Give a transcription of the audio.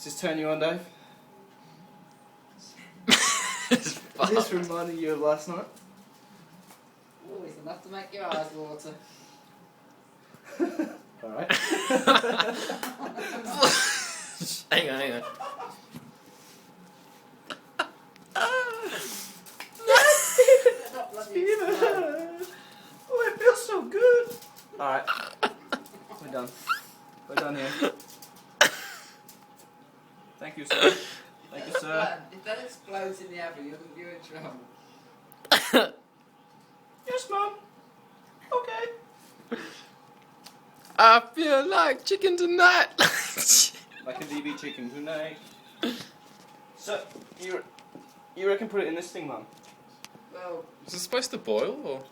Does this turn you on, Dave? It's Is this reminding you of last night? Oh, it's enough to make your eyes water. Alright. Hang on. Not bloody Steven! explode. Oh, it feels so good! Alright. We're done. We're done here. Thank you, sir. Thank you, sir. If that explodes in the oven, you're in trouble. Yes, Mum. Okay. I feel like chicken tonight. Like a DB chicken tonight. So, you reckon put it in this thing, Mum? Well, Is it supposed to boil or?